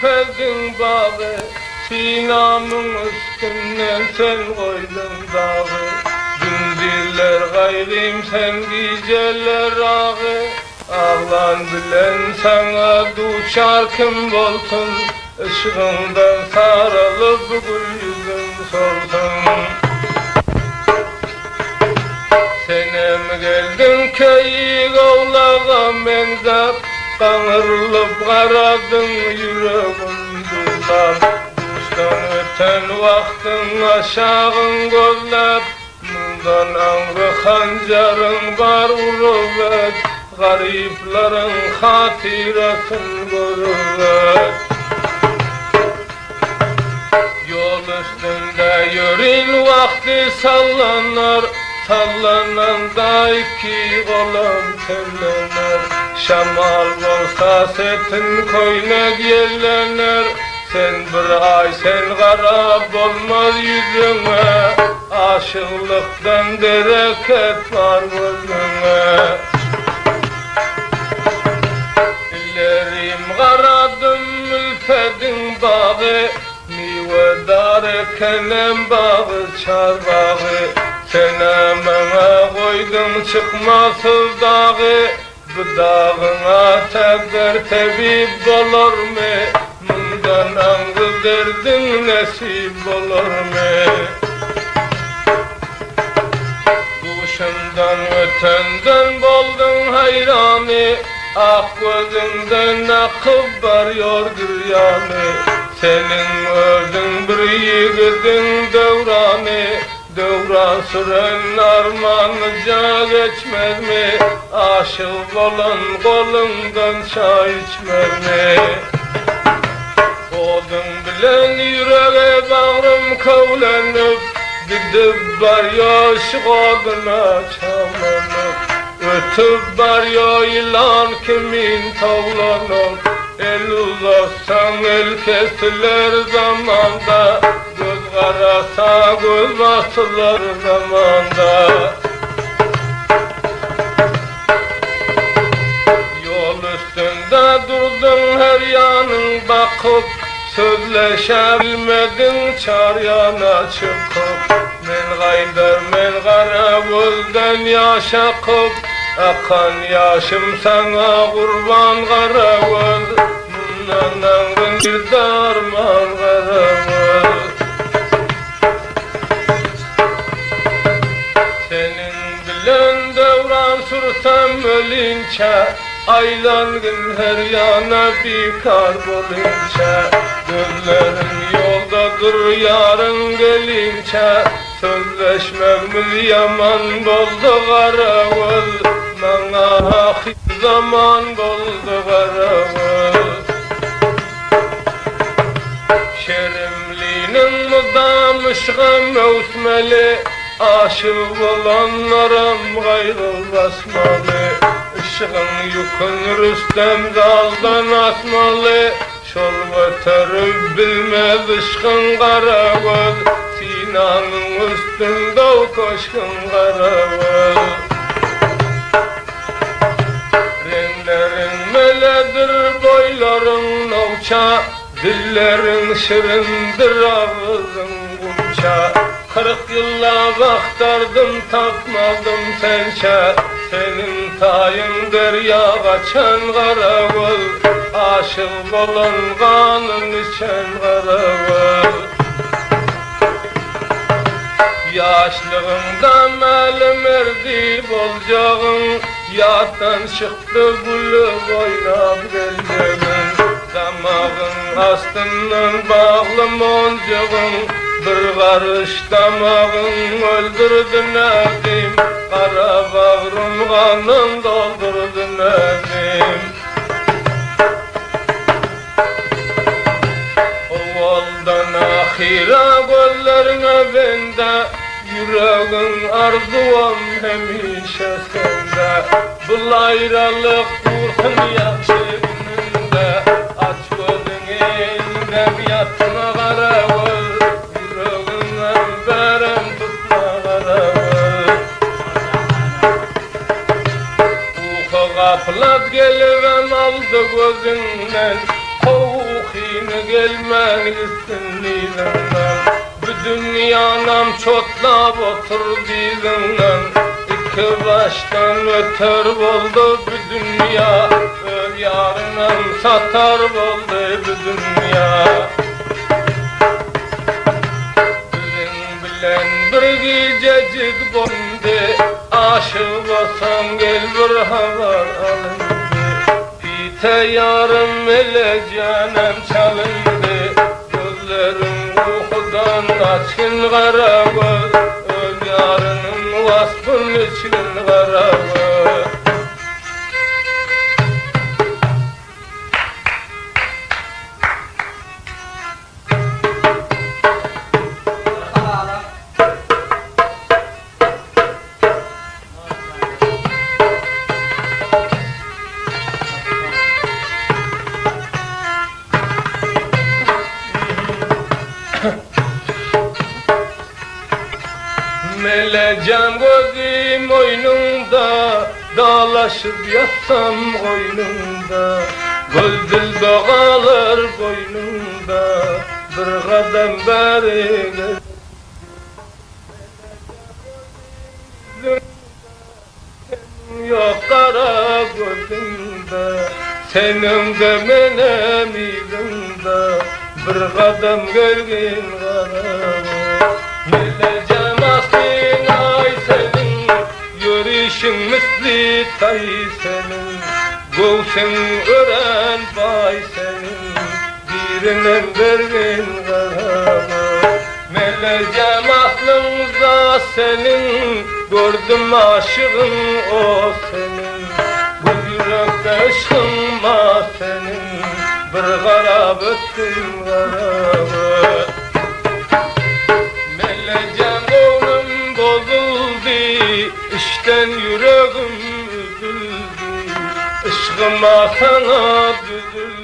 ülfedin bağı, sinamın üstünden sen koydun dağı. Gündüzler gayrım sen geceler ağı, ağlan bilen sana duçar kim bolsun, ışığından sarılıp gül yüzün solsun. Senem geldin köyü kovlağa menzap, kanırılıp karadın yüreğim duzlar. Duştan öten vaktin aşağın gözlep, mundan anrı hancarın var uruvet, gariplerin hatirasın görüvet. Yol üstünde yürün vakti sallanar, sallanan da iki kolum terlener. Şamal bolsa setin koynak yerlener, sen bir ay sen garap olmaz yüzüne, aşıklıktan dereket var gözüne. Ellerim karadım ülfedin bağı, mivedar ekenem bağı çar bağı. Sen amana koydun çıkmasız dağı, bu dağına tekrar tebip olur mu? Mundan angı derdin nasip olur mu? Kuşundan ötenden boldun hayranı, ak gözünden akıp varıyor güryanı. Senin özün bir yiğidin devranı, devran süren armanıca geçmez mi? Aşık olan kolundan çay içmez mi? Odun bilen yüreğe bağrım kavlenip, gidip var ya aşık oduna çamanıp, ötüp var ya ilan kimin tavlanıp. El uzatsan el kesilir zamanda, göz karasa göz basılır zamanda. Yol üstünde durdun her yanın bakıp, sözleşebilmedin çar yana çıkıp. Men gaydar men kara gözden yaş akıp, akan yaşım sana kurban kara göz. Mundan bir darman kara göz. Senin bilen devran sürsem ölünce, aylangın her yana bikar bolunca. Gözlerin yoldadır yarın gelince, sözleşmek mi yaman boldu kara göz. Bana ahir zaman boldu kara göz. Şerimli'nin mudamışğı mevsmeli, aşık olanlarım gayrı basmalı. Işığın yükün Rüstem daldan atmalı, şol götürüp bilmez ışkın kara göz. Sinanın üstünde o koşkun kara göz. Renlerin meledir boyların novça, dillerin şirindir ağzın gumça. 40 yılla aktardım tapmadım sençe, senin tayın derya kaçan kara göz. Aşık olan kanın içen kara göz. Yaşlığında melim erdi bolcağın, yattan çıktı gülü oynap geleceğin. Damağın astından bağlı moncağın, bir karış damağın öldürdü nedim. Kara bağrım kanın doldurdu nedim. Ovaldan ahira gollerine bende, yüreğin arzuam hemişe sende. Bu ayrılık kursun yakşı gününde, aç gözünü elinde yatma kara göz. Yüreğinden berem tutma kara göz. Uyku kapılat geliven aldı gözünden, Kovukine gelmelisin lizinden. Bu dünyanam çotlap otur dizinden. İki baştan öter oldu bu dünya. Öz yarınam satar oldu bu dünya. Bir gececik bondu, aşık olsam gel bir haber alındı. Bite yarım ele canem çalındı. Gözlerim uykudan açkın kara göz. Öz yarının vasfın için kara göz. Meleceğim gözüm oyununda, dağlaşıp yatsam koynunda. Gözdül doğalır boynunda, bir kadem beri gel. Yok kara gözümde, senin de menem yüzümde, bir kadem gelgin kara. Meleceğim aslın ay senin, yürüyüşün misli tay senin. Göğsün ören bay senin, birinin vergin karamı. Meleceğim aklımda senin, gördüm aşığın o senin. Bu yürekte ışkın ma senin, bir kara büttüm karamı. Meleceğim oğlum bozuldu, işten yüreğim üzüldü. Işkıma sana düzüldü.